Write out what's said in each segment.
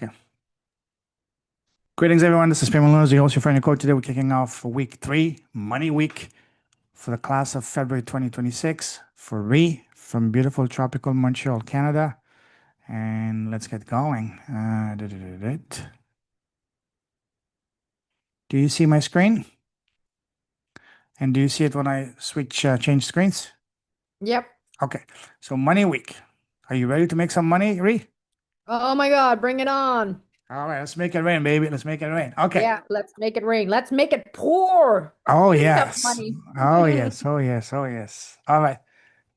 Okay. Greetings, everyone. This is Payment Loans, the host, your friend and coach. Today, we're kicking off week 3, Money Week, for the class of February 2026 for Ree from beautiful tropical Montreal, Canada. And let's get going. Do you see my screen? And do you see it when I change screens? Yep. Okay. So, Money Week. Are you ready to make some money, Ree? Oh my God, bring it on. All right, let's make it rain, baby. Let's make it rain. Okay. Yeah, let's make it rain. Let's make it pour. Oh, Of yes. money. Oh, yes. Oh, yes. Oh, yes. All right.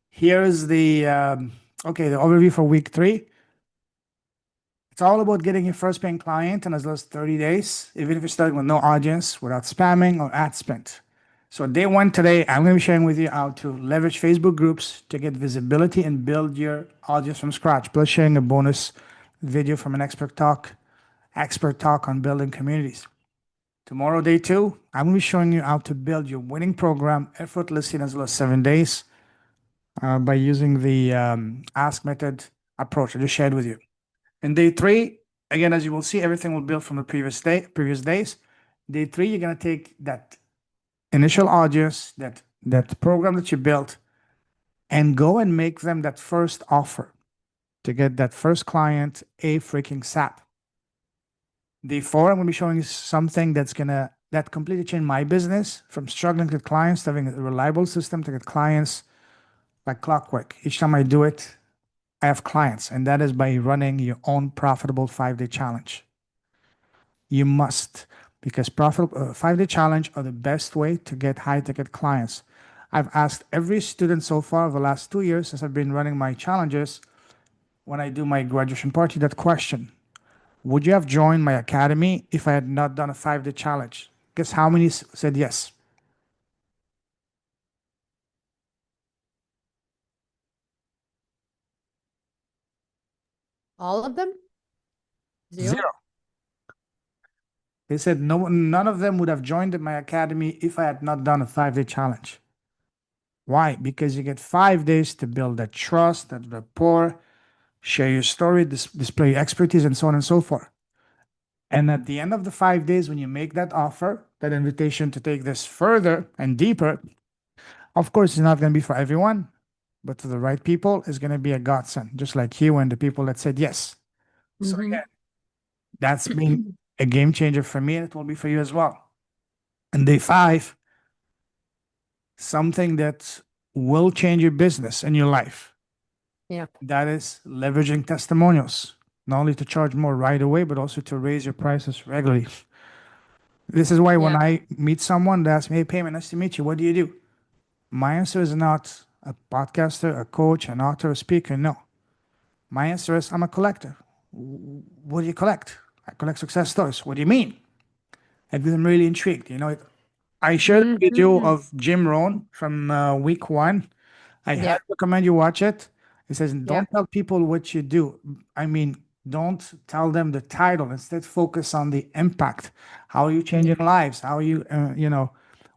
Here's the okay, the overview for week 3. It's all about getting your first paying client in as little as 30 days, even if you're starting with no audience, without spamming or ad spend. So day 1 today, I'm going to be sharing with you how to leverage Facebook groups to get visibility and build your audience from scratch, plus sharing a bonus video from an expert talk on building communities. Tomorrow, day 2, I'm going to be showing you how to build your winning program effortlessly in as little as 7 days by using the ask method approach I just shared with you. In day 3, again, as you will see, everything will build from the previous days. Day 3, you're gonna take that initial audience, that program that you built, and go and make them that first offer to get that first client a freaking SAP. Day 4, I'm gonna be showing you something that completely change my business from struggling to get clients to having a reliable system to get clients like clockwork. Each time I do it, I have clients, and that is by running your own profitable 5-day challenge. You must, because profitable 5-day challenge are the best way to get high ticket clients. I've asked every student so far over the last 2 years since I've been running my challenges, when I do my graduation party, that question: would you have joined my academy if I had not done a 5-day challenge? Guess how many said yes? All of them? Zero? Zero. They said no, none of them would have joined my academy if I had not done a 5-day challenge. Why? Because you get 5 days to build that trust, that rapport, share your story, display your expertise, and so on and so forth. And at the end of the 5 days, when you make that offer, that invitation to take this further and deeper, of course, it's not going to be for everyone, but to the right people, it's going to be a godsend, just like you and the people that said yes. So Mm-hmm. again, that's been a game changer for me, and it will be for you as well. And day 5, something that will change your business and your life. Yeah. That is leveraging testimonials, not only to charge more right away, but also to raise your prices regularly. This is why when Yeah. I meet someone that asks me, hey, Payman, nice to meet you. What do you do? My answer is not a podcaster, a coach, an author, a speaker. No. My answer is I'm a collector. What do you collect? I collect success stories. What do you mean? And I'm really intrigued. I shared a video Mm-hmm. of Jim Rohn from week 1. I highly Yeah. recommend you watch it. It says, Yeah. don't tell people what you do. I mean, don't tell them the title. Instead, focus on the impact. How are you Yeah. changing lives? How are you,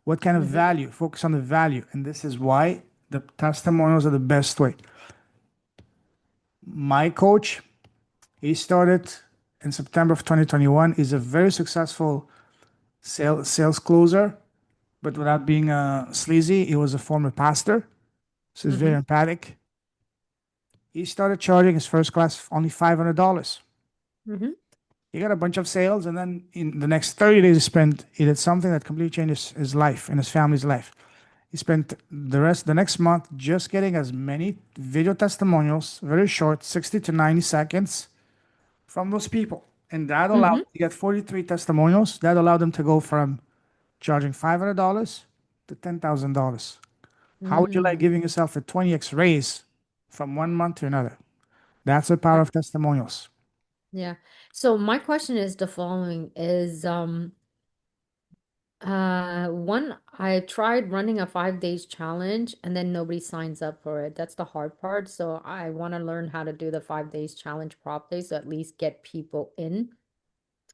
what kind of Mm-hmm. value? Focus on the value. And this is why the testimonials are the best way. My coach, he started in September of 2021. He's a very successful sales closer, but without being sleazy, he was a former pastor. So he's very Mm-hmm. empathic. He started charging his first class only $500. Mm-hmm. He got a bunch of sales, and then in the next 30 days, he did something that completely changed his life and his family's life. He spent the next month just getting as many video testimonials, very short, 60 to 90 seconds, from those people. And that allowed Mm-hmm. him to get 43 testimonials. That allowed him to go from charging $500 to $10,000. How would you like Mm. giving yourself a 20x raise from one month to another? That's the power Uh, of testimonials. yeah. So my question is the following is one, I tried running a 5 days challenge and then nobody signs up for it. That's the hard part. So I want to learn how to do the 5 days challenge properly, so at least get people in.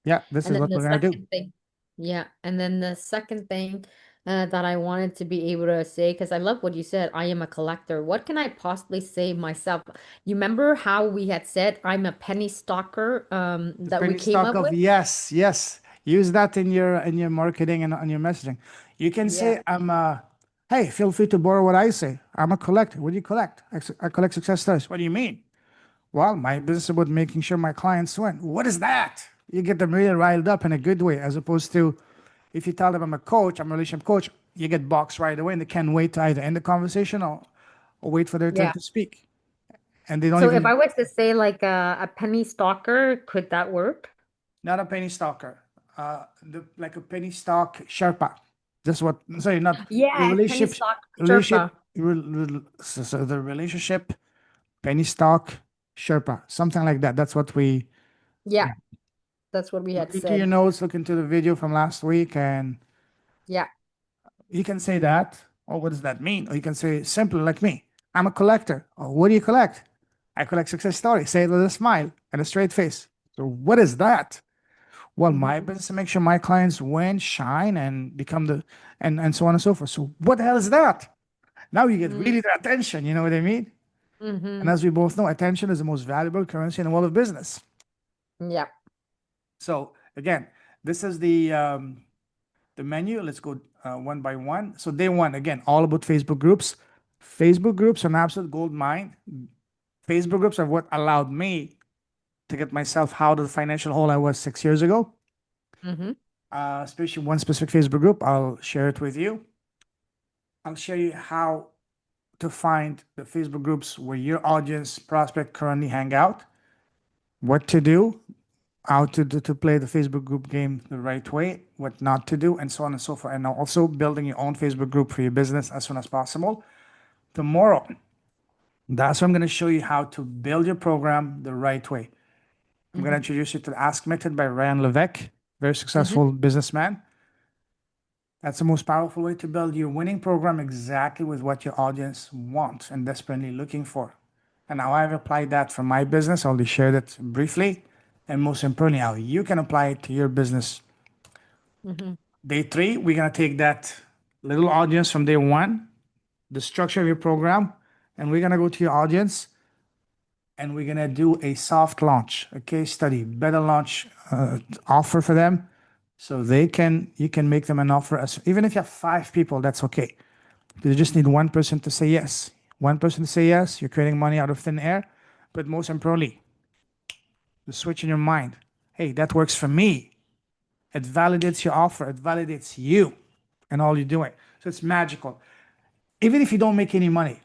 Yeah, this And is then what the we're gonna do. second thing, yeah. And then the second thing, that I wanted to be able to say because I love what you said. I am a collector. What can I possibly say myself? You remember how we had said I'm a penny stalker The that we penny came stock up of with? yes, yes. Use that in your marketing and on your messaging. You can Yeah. say, hey, feel free to borrow what I say. I'm a collector. What do you collect? I collect success stories. What do you mean? Well, my business is about making sure my clients win. What is that? You get them really riled up in a good way, as opposed to if you tell them I'm a coach, I'm a relationship coach, you get boxed right away and they can't wait to either end the conversation or wait for their turn Yeah. to speak. And they don't So if even, I was to say like a penny stalker, could that work? not a penny stalker, like a penny stock Sherpa. That's what, sorry, not the Yeah, penny relationship, stock relationship, Sherpa. so the relationship, penny stock Sherpa, something like that. That's what we, Yeah, yeah. that's what we had Look into your said. notes, look into the video from last week, and Yeah. you can say that. Or what does that mean? Or you can say simply like me. I'm a collector. Or what do you collect? I collect success stories. Say it with a smile and a straight face. So what is that? Well, my Mm-hmm. business is to make sure my clients win, shine, and become the and so on and so forth. So what the hell is that? Now you get really the attention. You know what I mean? And Mm-hmm. as we both know, attention is the most valuable currency in the world of business. Yeah. So again, this is the menu. Let's go one by one. So day one, again, all about Facebook groups. Facebook groups are an absolute gold mine. Facebook groups are what allowed me to get myself out of the financial hole I was 6 years ago. Mm-hmm. Especially one specific Facebook group. I'll share it with you. I'll show you how to find the Facebook groups where your audience prospect currently hang out, what to do, how to play the Facebook group game the right way, what not to do, and so on and so forth. And also building your own Facebook group for your business as soon as possible. Tomorrow, that's where I'm going to show you how to build your program the right way. I'm going to Mm-hmm. introduce you to the Ask Method by Ryan Levesque, very Mm-hmm. successful businessman. That's the most powerful way to build your winning program exactly with what your audience wants and desperately looking for. And how I've applied that for my business, I'll just share that briefly. And most importantly, how you can apply it to your business. Mm-hmm. Day three, we're going to take that little audience from day one, the structure of your program, and we're going to go to your audience and we're going to do a soft launch, a case study, better launch offer for them. So you can make them an offer as, even if you have 5 people, that's okay. You just need one person to say yes. One person to say yes, you're creating money out of thin air. But most importantly, the switch in your mind. Hey, that works for me. It validates your offer. It validates you and all you're doing. So it's magical. Even if you don't make any money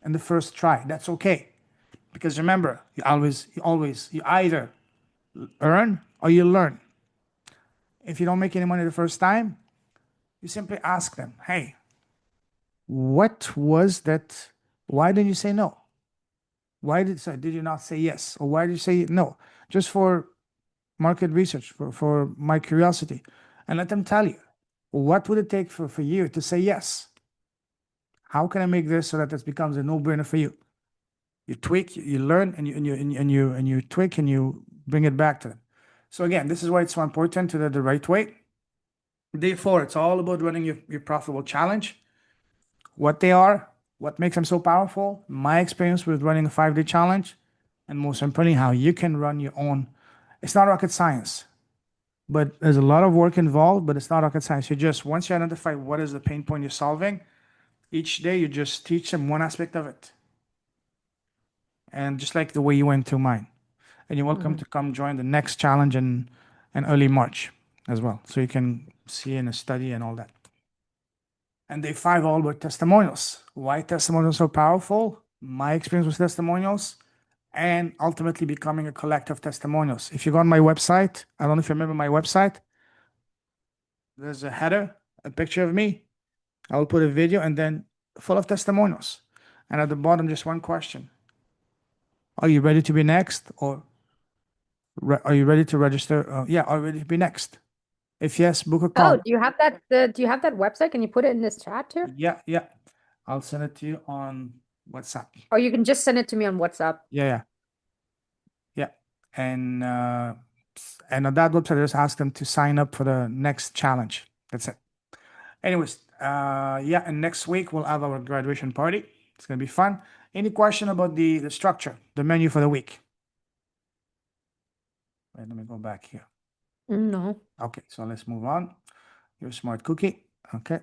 in the first try, that's okay. Because remember, you either earn or you learn. If you don't make any money the first time, you simply ask them, hey, what was that? Why didn't you say no? Did you not say yes? Or why did you say no? Just for market research, for my curiosity. And let them tell you, what would it take for you to say yes? How can I make this so that this becomes a no-brainer for you? You tweak, you learn, and you tweak and you bring it back to them. So again, this is why it's so important to do the right way. Day four, it's all about running your profitable challenge. What they are, what makes them so powerful, my experience with running a 5-day challenge, and most importantly, how you can run your own. It's not rocket science, but there's a lot of work involved, but it's not rocket science. You just, once you identify what is the pain point you're solving, each day you just teach them one aspect of it. And just like the way you went through mine. And you're welcome Mm-hmm. to come join the next challenge in early March as well. So you can see in a study and all that. And day five, all about testimonials. Why testimonials are so powerful? My experience with testimonials, and ultimately becoming a collector of testimonials. If you go on my website, I don't know if you remember my website, there's a header, a picture of me. I will put a video and then full of testimonials. And at the bottom, just one question. Are you ready to be next? Or are you ready to register? Yeah, are you ready to be next? If yes, book a Oh, call. do you have that do you have that website? Can you put it in this chat here? Yeah, yeah. I'll send it to you on WhatsApp. Or you can just send it to me on WhatsApp. Yeah, yeah, yeah. And and on that website, I just ask them to sign up for the next challenge. That's it. Anyways, Yeah, and next week we'll have our graduation party. It's gonna be fun. Any question about the structure, the menu for the week? Wait, let me go back here. No. Okay, so let's move on. Your smart cookie. Okay.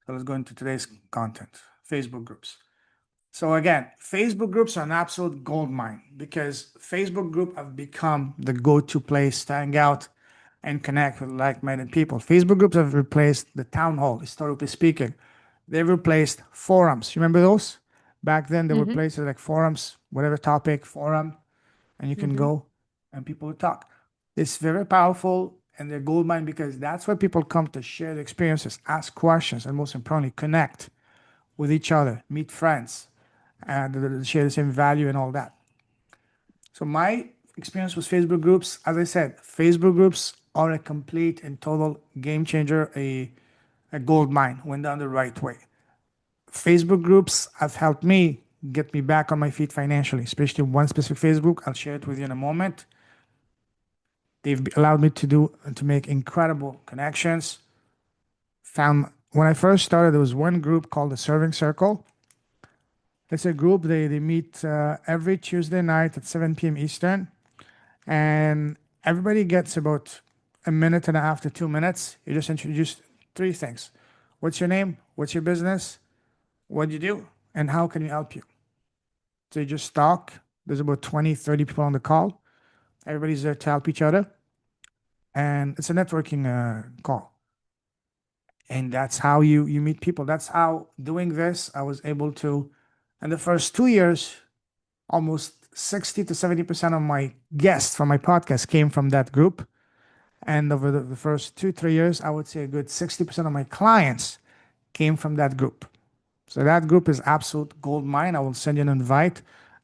So let's go into today's content. Facebook groups. So again, Facebook groups are an absolute gold mine because Facebook group have become the go-to place to hang out and connect with like-minded people. Facebook groups have replaced the town hall, historically speaking. They've replaced forums. You remember those? Back then, there were Mm-hmm. places like forums, whatever topic, forum, and you can Mm-hmm. go and people will talk. It's very powerful and they're gold mine because that's where people come to share their experiences, ask questions, and most importantly, connect with each other, meet friends, and share the same value and all that. So my experience with Facebook groups, as I said, Facebook groups are a complete and total game changer, a gold mine when done the right way. Facebook groups have helped me get me back on my feet financially, especially one specific Facebook. I'll share it with you in a moment. They've allowed me to make incredible connections. Found when I first started, there was one group called the Serving Circle. It's a group they meet every Tuesday night at 7 p.m. Eastern, and everybody gets about a minute and a half to 2 minutes. You just introduce three things: what's your name, what's your business, what do you do, and how can we help you. So you just talk. There's about 20, 30 people on the call. Everybody's there to help each other, and it's a networking call. And that's how you meet people. That's how doing this I was able to, in the first 2 years, almost 60 to 70% of my guests from my podcast came from that group. And over the first 2, 3 years, I would say a good 60% of my clients came from that group. So that group is absolute gold mine. I will send you an invite.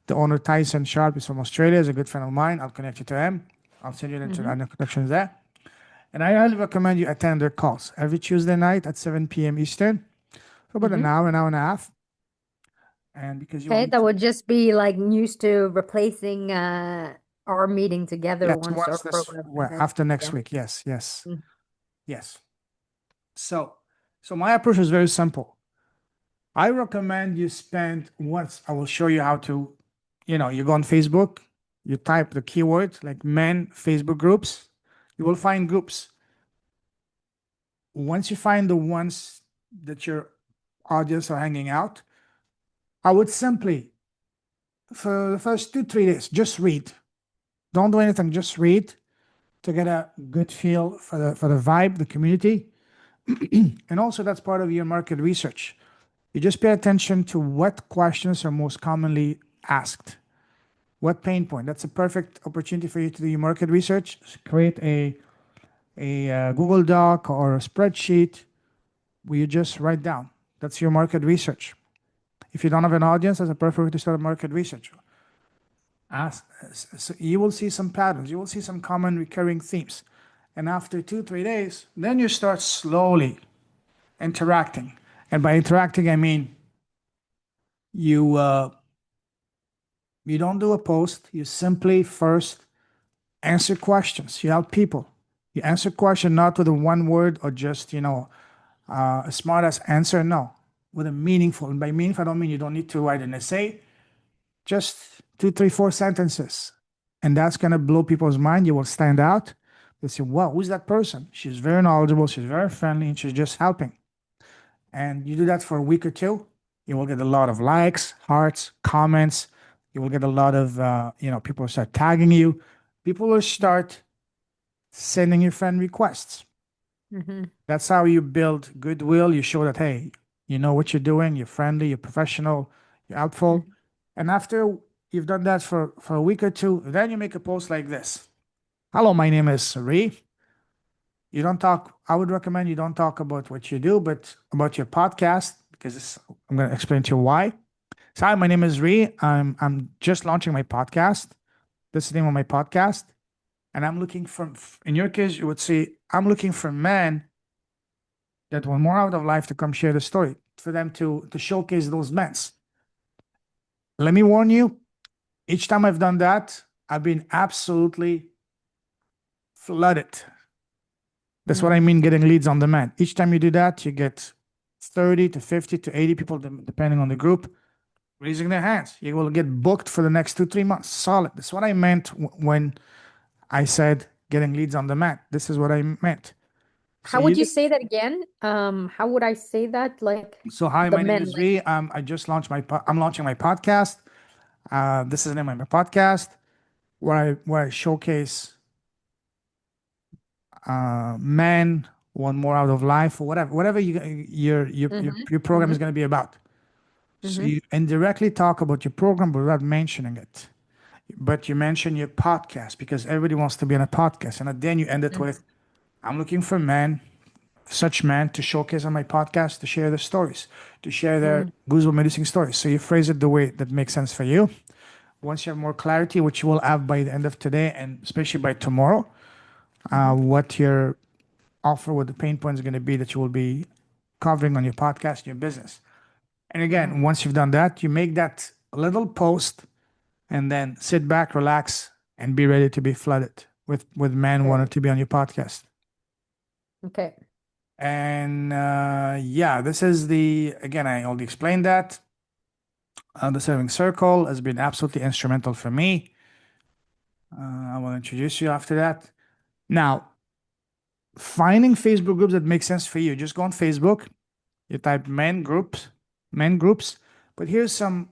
The owner, Tyson Sharp, is from Australia, is a good friend of mine. I'll connect you to him. I'll send you an Mm-hmm. introduction there. And I highly recommend you attend their calls every Tuesday night at 7 p.m. Eastern for about Mm-hmm. an hour and a half. And because you will Okay, meet, that would just be like used to replacing our meeting together yes, once our once this, program well, ended. after next Yeah. week. Yes, yes, Mm. yes. So, so my approach is very simple. I recommend you spend once, I will show you how to, you go on Facebook, you type the keyword like men Facebook groups, you will find groups. Once you find the ones that your audience are hanging out, I would simply, for the first 2, 3 days, just read. Don't do anything, just read to get a good feel for the vibe, the community. And also that's part of your market research. You just pay attention to what questions are most commonly asked. What pain point? That's a perfect opportunity for you to do your market research. Create a Google Doc or a spreadsheet where you just write down. That's your market research. If you don't have an audience, that's a perfect way to start market research. Ask, so you will see some patterns. You will see some common recurring themes. And after 2, 3 days, then you start slowly interacting. And by interacting, I mean you you don't do a post. You simply first answer questions. You help people. You answer question not with a one word or just a smart ass answer. No, with a meaningful. And by meaningful, I don't mean you don't need to write an essay. Just 2, 3, 4 sentences, and that's gonna blow people's mind. You will stand out. They say, "Wow, who's that person? She's very knowledgeable. She's very friendly, and she's just helping." And you do that for a week or two, you will get a lot of likes, hearts, comments. You will get a lot of people will start tagging you. People will start sending you friend requests. Mm-hmm. That's how you build goodwill. You show that, hey, you know what you're doing, you're friendly, you're professional, you're helpful. And after you've done that for a week or two, then you make a post like this. Hello, my name is Ree. You don't talk, I would recommend you don't talk about what you do, but about your podcast, because I'm going to explain to you why. So, hi, my name is Ree. I'm just launching my podcast. This is the name of my podcast. And I'm looking for, in your case, you would say, I'm looking for men that want more out of life to come share the story, for them to showcase those men. Let me warn you, each time I've done that, I've been absolutely flooded. That's what I mean getting leads on demand. Each time you do that, you get 30 to 50 to 80 people, depending on the group, raising their hands. You will get booked for the next 2, 3 months. Solid. That's what I meant when I said getting leads on demand. This is what I meant. So How would you you did. say that again? How would I say that? Like So hi, the my name men, is like Ree. I just launched I'm launching my podcast. This is the name of my podcast where I showcase men want more out of life or whatever your program is mm-hmm, going to be about. So mm-hmm, you indirectly talk about your program but without mentioning it. But you mention your podcast because everybody wants to be on a podcast. And then you end it mm-hmm, with, I'm looking for men, such men to showcase on my podcast, to share their stories, to share their goosebump inducing stories. So you phrase it the way that makes sense for you. Once you have more clarity, which you will have by the end of today and especially by tomorrow, mm-hmm, what your offer, what the pain point is going to be that you will be covering on your podcast, your business. And mm-hmm. again, once you've done that, you make that little post and then sit back, relax, and be ready to be flooded with men Okay. wanting to be on your podcast. Okay. And yeah, this is the again. I already explained that. The Serving Circle has been absolutely instrumental for me. I will introduce you after that. Now, finding Facebook groups that make sense for you. Just go on Facebook. You type men groups. But here's some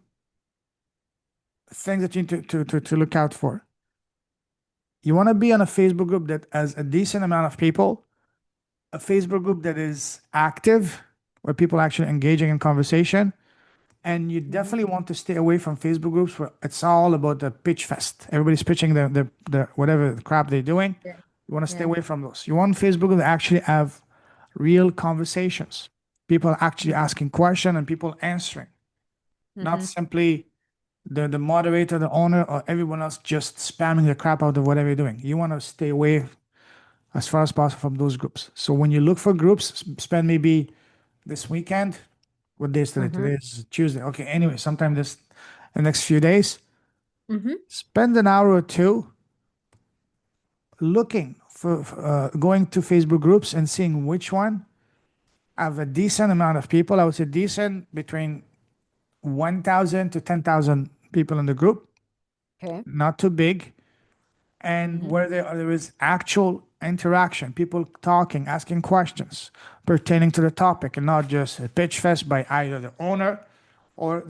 things that you need to look out for. You want to be on a Facebook group that has a decent amount of people, a Facebook group that is active, where people are actually engaging in conversation. And you Mm-hmm. definitely want to stay away from Facebook groups where it's all about the pitch fest. Everybody's pitching the whatever the crap they're doing. Yeah. You want to stay Yeah. away from those. You want Facebook that actually have real conversations. People actually asking questions and people answering, not Mm-hmm. simply the moderator, the owner, or everyone else just spamming the crap out of whatever you're doing. You want to stay away as far as possible from those groups. So when you look for groups, spend maybe this weekend. What day is today? Mm-hmm. Today is Tuesday. Okay. Anyway, sometime this the next few days, Mm-hmm. spend an hour or two looking for going to Facebook groups and seeing which one have a decent amount of people. I would say decent between 1,000 to 10,000 people in the group, Okay. not too big, and Mm-hmm. where there is actual interaction, people talking, asking questions pertaining to the topic, and not just a pitch fest by either the owner or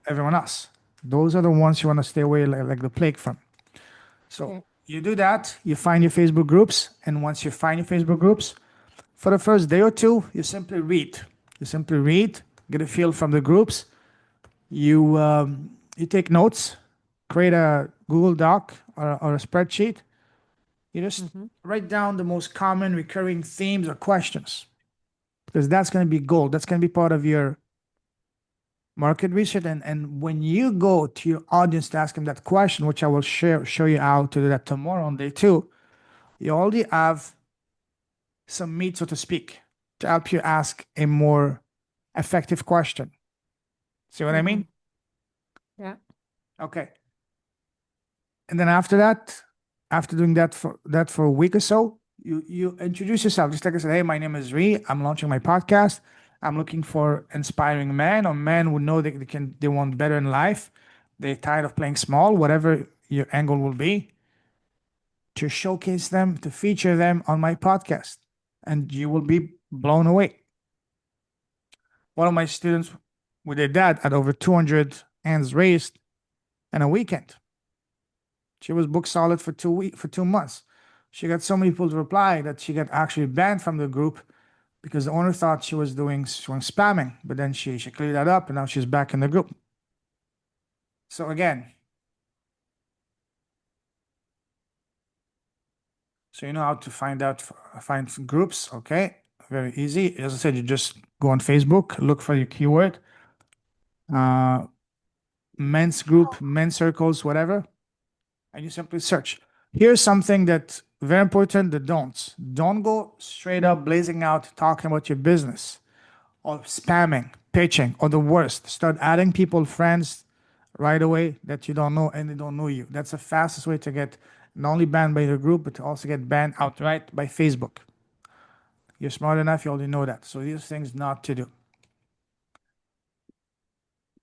everyone else. Those are the ones you want to stay away like the plague from. So Okay. you do that, you find your Facebook groups, and once you find your Facebook groups, for the first day or two, you simply read. You simply read, get a feel from the groups. You take notes, create a Google Doc or a spreadsheet. You just Mm-hmm. write down the most common recurring themes or questions because that's going to be gold. That's going to be part of your market research. And when you go to your audience to ask them that question, which I will show you how to do that tomorrow on day 2, you already have some meat, so to speak, to help you ask a more effective question. See what I Mm-hmm. mean? Yeah. Okay. And then after that, after doing that for a week or so, you introduce yourself. Just like I said, hey, my name is Ree. I'm launching my podcast. I'm looking for inspiring men or men who know they want better in life. They're tired of playing small, whatever your angle will be, to showcase them, to feature them on my podcast. And you will be blown away. One of my students with their dad had over 200 hands raised in a weekend. She was booked solid for 2 weeks, for 2 months. She got so many people to reply that she got actually banned from the group because the owner thought she was doing spamming. But then she cleared that up and now she's back in the group. So again, so you know how to find groups, okay? Very easy. As I said, you just go on Facebook, look for your keyword, uh, men's group, men's circles, whatever, and you simply search. Here's something that very important, the don'ts. Don't go straight up blazing out talking about your business or spamming, pitching, or the worst, start adding people, friends right away that you don't know and they don't know you. That's the fastest way to get not only banned by the group, but to also get banned outright by Facebook. You're smart enough, you already know that. So these things not to do.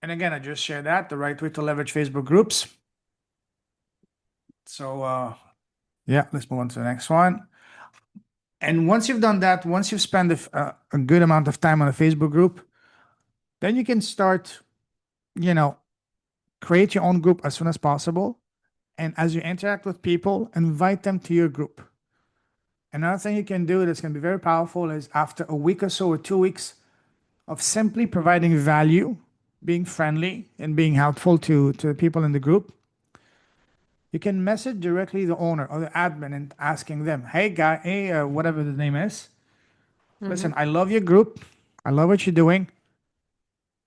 And again, I just shared that, the right way to leverage Facebook groups. So yeah, let's move on to the next one. And once you've done that, once you've spent a good amount of time on a Facebook group, then you can start, you know, create your own group as soon as possible. And as you interact with people, invite them to your group. Another thing you can do that's going to be very powerful is after a week or so or 2 weeks of simply providing value, being friendly, and being helpful to the people in the group, you can message directly the owner or the admin and asking them, hey, guy, hey, whatever the name is, listen, I love your group. I love what you're doing.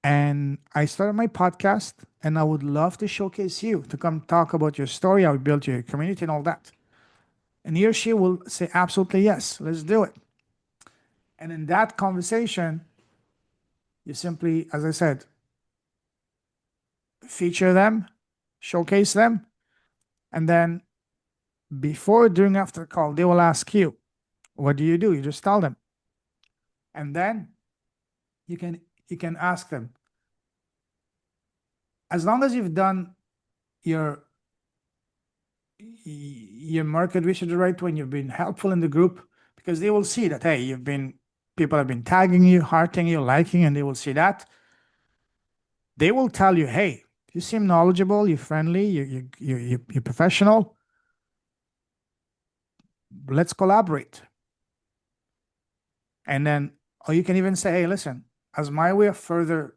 And I started my podcast, and I would love to showcase you to come talk about your story, how you built your community, and all that. And he or she will say, absolutely yes, let's do it. And in that conversation, you simply, as I said, feature them, showcase them, and then before, during, after the call, they will ask you, what do? You just tell them. And then you can ask them, as long as you've done your market research the right way, and you've been helpful in the group, because they will see that, hey, people have been tagging you, hearting you, liking, and they will see that. They will tell you, hey, you seem knowledgeable, you're friendly, you're professional. Let's collaborate. And then, or you can even say, hey, listen, as my way of further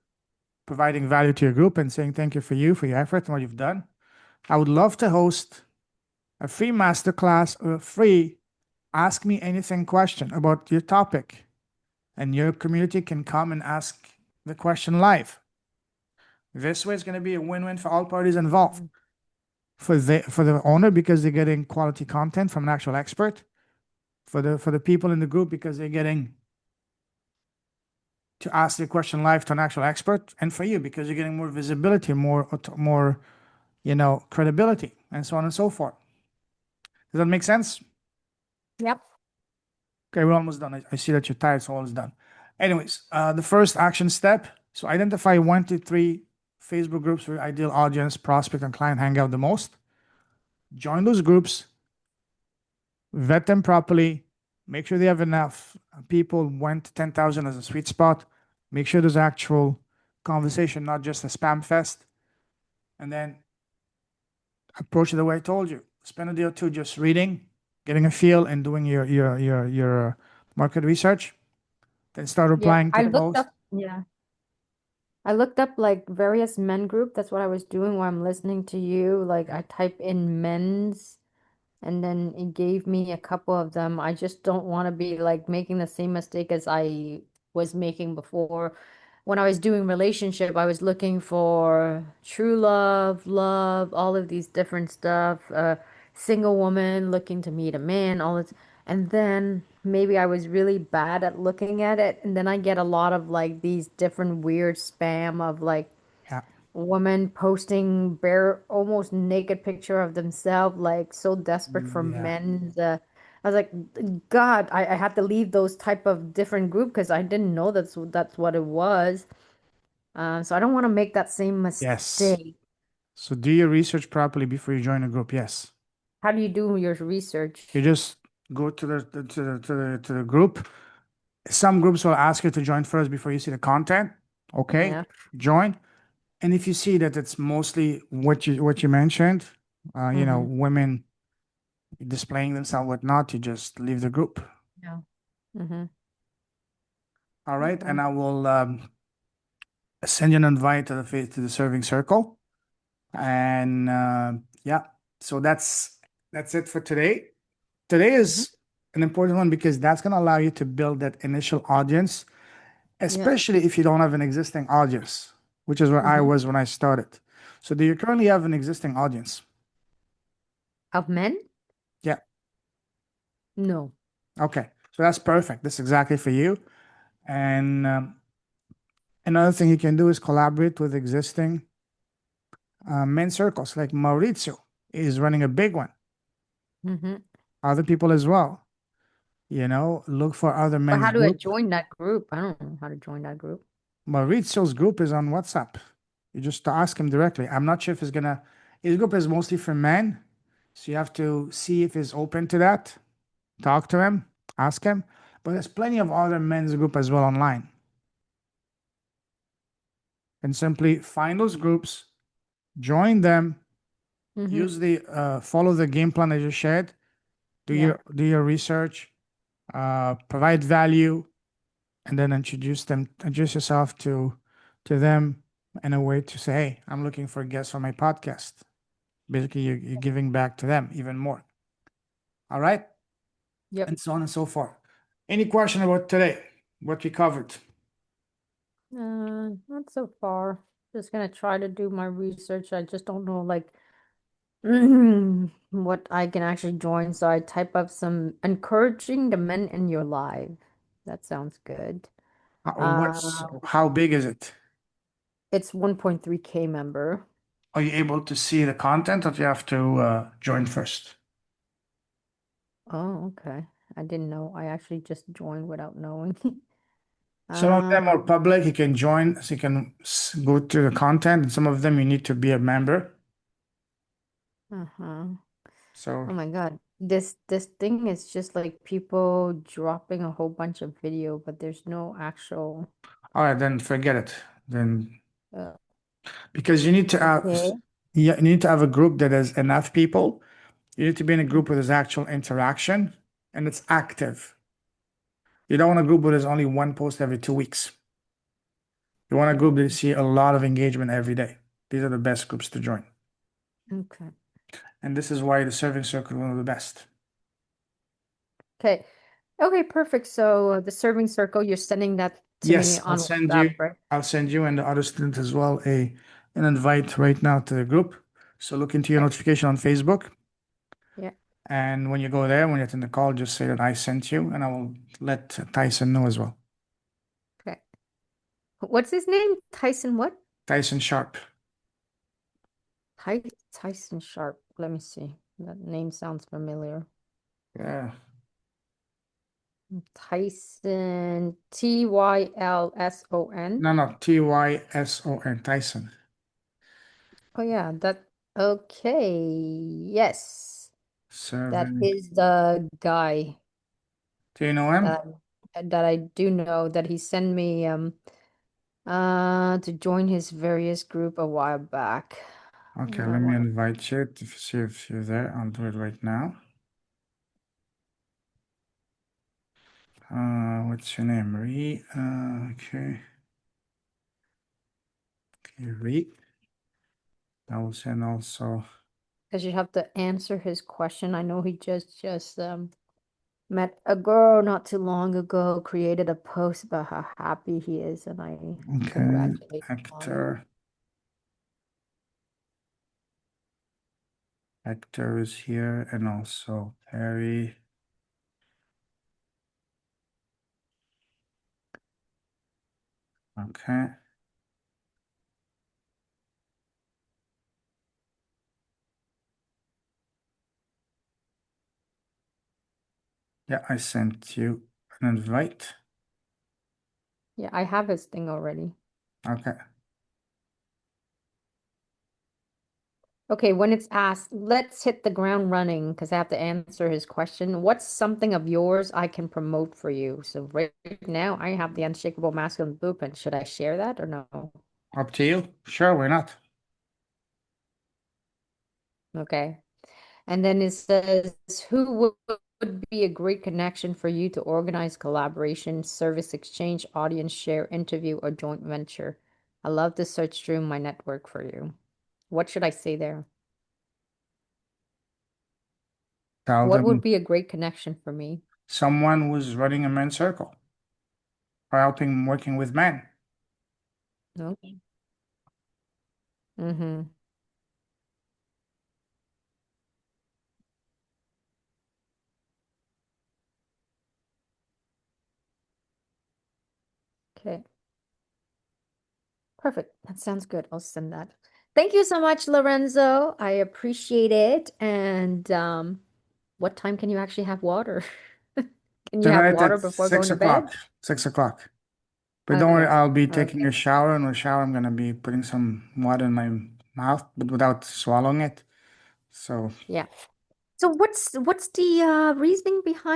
providing value to your group and saying thank you for your effort and what you've done, I would love to host a free masterclass or a free ask me anything question about your topic. And your community can come and ask the question live. This way, it's going to be a win-win for all parties involved. For the owner, because they're getting quality content from an actual expert. For the people in the group, because they're getting to ask the question live to an actual expert, and for you, because you're getting more visibility, more credibility, and so on and so forth. Does that make sense? Yep. Okay, we're almost done. I see that you're tired, so almost done. Anyways, the first action step. So identify 1 to 3 Facebook groups where your ideal audience, prospect, and client hang out the most. Join those groups, vet them properly, make sure they have enough people. 1 to 10,000 as a sweet spot. Make sure there's actual conversation, not just a spam fest. And then approach it the way I told you. Spend a day or two just reading, getting a feel, and doing your market research. Then start Yeah, replying to I the looked post. up, yeah. I looked up like various men group. That's what I was doing while I'm listening to you. Like I type in men's and then it gave me a couple of them. I just don't want to be like making the same mistake as I was making before. When I was doing relationship, I was looking for true love, love, all of these different stuff. Single woman looking to meet a man, all this. And then maybe I was really bad at looking at it. And then I get a lot of like these different weird spam of like Yeah. woman posting bare, almost naked picture of themselves, like so desperate for Yeah. men. I was like, God, I had to leave those type of different group because I didn't know that's what it was. So I don't want to make that same Yes. mistake. So do your research properly before you join a group. Yes. How do you do your You research? just go to the group. Some groups will ask you to join first before you see the content. Okay, Yeah. join. And if you see that it's mostly what you mentioned, Mm-hmm. women displaying themselves, whatnot, you just leave the group. Yeah. Mm-hmm. All right, Okay. and I will send you an invite to the serving circle. And yeah, so that's it for today. Today Mm-hmm. is an important one because that's going to allow you to build that initial audience, Yeah. especially if you don't have an existing audience, which is where I Mm-hmm. was when I started. So do you currently have an existing audience? Of men? Yeah. No. Okay. So that's perfect. That's exactly for you. And another thing you can do is collaborate with existing men's circles, like Maurizio is running a big one. Mm-hmm. Other people as well. look for other But men's how do I group. join that group? I don't know how to join that group. But Reed Seal's group is on WhatsApp. You just ask him directly. I'm not sure if his group is mostly for men. So you have to see if he's open to that. Talk to him, ask him. But there's plenty of other men's group as well online. And simply find those groups, join them, Mm-hmm. use the follow the game plan I just shared, do Yeah. your research, provide value, and then introduce yourself to them in a way to say, hey, I'm looking for guests for my podcast. Basically, you're giving back to them even more. All right, Yep. and so on and so forth. Any question about today? What we covered? Not so far. Just gonna try to do my research. I just don't know like what I can actually join. So I type up some encouraging the men in your life. That sounds good. Uh, How big is it? it's 1.3K member. Are you able to see the content, or do you have to join first? Oh, okay. I didn't know. I actually just joined without knowing. Some of them are Um, public. You can join, so you can go to the content, and some of them you need to be a member. uh-huh. So, Oh my God. This thing is just like people dropping a whole bunch of video, but there's no actual all right, then forget it. Then uh, because you need to have, okay. yeah, you need to have a group that has enough people. You need to be in a group where there's actual interaction and it's active. You don't want a group where there's only one post every 2 weeks. You want a group that you see a lot of engagement every day. These are the best groups to join. Okay. And this is why the serving circle is one of the best. Okay. Okay, perfect. So the serving circle, you're sending that to me Yes, on WhatsApp, right? I'll send you and the other student as well an invite right now to the group. So look into your Okay. notification on Facebook. Yeah. And when you go there, when you attend the call, just say that I sent you and I will let Tyson know as well. Okay. What's his name? Tyson what? Tyson Sharp. Tyson Sharp. Let me see. That name sounds familiar. Yeah. Tyson, Tylson. No, no, Tyson, Tyson. Oh yeah, that okay. Yes. That Serving. is the guy Do you know him? that that I do know that he sent me to join his various group a while back. Okay, I let me want invite you to see if you're there. I'll do it right now. What's your name? Ree. Okay. Okay, Ree. I will send also. because you have to answer his question. I know he just met a girl not too long ago, created a post about how happy he is, and I Okay, congratulate him on it. Hector. Hector is here, and also Harry. Okay. Yeah, I sent you an invite. Yeah, I have his thing already. Okay. Okay, when it's asked, let's hit the ground running because I have to answer his question. What's something of yours I can promote for you? So right now I have the Unshakable Masculine Blueprint. Should I share that or no? Up to you. Sure, why not? Okay. And then it says, who would be a great connection for you to organize collaboration, service exchange, audience share, interview, or joint venture? I love to search through my network for you. What should I say there? Tell What would them be a great connection for me? someone who's running a men's circle or helping working with men. Okay. Mm-hmm. Okay. Perfect. That sounds good. I'll send that. Thank you so much, Lorenzo. I appreciate it. And what time can you actually have water? Can you have Tonight water at before going 6 to bed? o'clock. 6 o'clock. But don't worry, Okay. I'll be taking Okay. a shower, and with shower, I'm gonna be putting some water in my mouth, but without swallowing it. So Yeah. So what's the reasoning behind